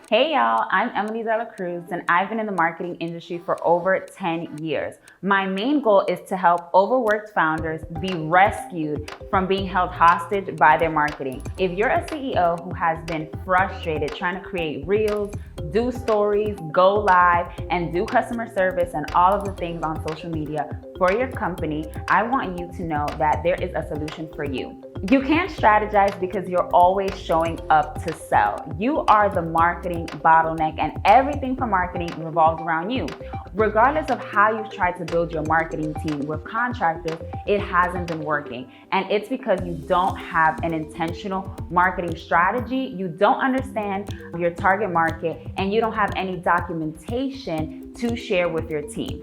Hey y'all, I'm Emily Dela Cruz and I've been in the marketing industry for over 10 years. My main goal is to help overworked founders be rescued from being held hostage by their marketing. If you're a CEO who has been frustrated trying to create reels, do stories, go live, and do customer service and all of the things on social media for your company, I want you to know that there is a solution for you. You can't strategize because you're always showing up to sell. You are the marketing bottleneck and everything for marketing revolves around you. Regardless of how you've tried to build your marketing team with contractors, it hasn't been working. And it's because you don't have an intentional marketing strategy, you don't understand your target market, and you don't have any documentation to share with your team.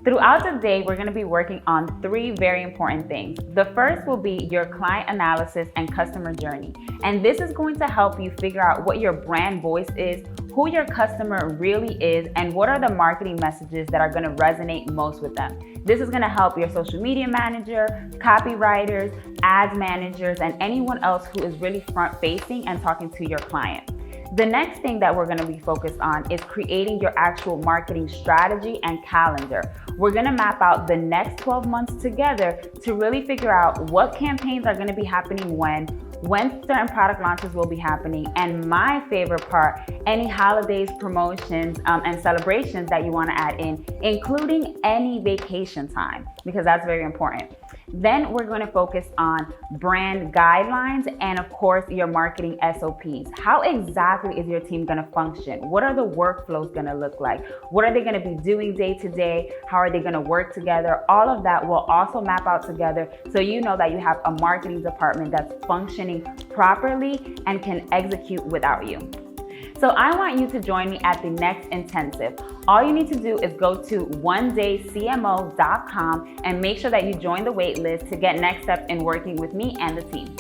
Throughout the day, we're going to be working on 3 very important things. The first will be your client analysis and customer journey. And this is going to help you figure out what your brand voice is, who your customer really is, and what are the marketing messages that are going to resonate most with them. This is going to help your social media manager, copywriters, ads managers, and anyone else who is really front-facing and talking to your client. The next thing that we're going to be focused on is creating your actual marketing strategy and calendar. We're going to map out the next 12 months together to really figure out what campaigns are going to be happening when certain product launches will be happening, and my favorite part, any holidays, promotions, and celebrations that you want to add in, including any vacation time, because that's very important. Then we're going to focus on brand guidelines and, of course, your marketing SOPs. How exactly is your team going to function? What are the workflows going to look like? What are they going to be doing day to day? How are they going to work together? All of that will also map out together so you know that you have a marketing department that's functioning properly and can execute without you. So I want you to join me at the next intensive. All you need to do is go to oneDayCMO.com and make sure that you join the wait list to get next steps in working with me and the team.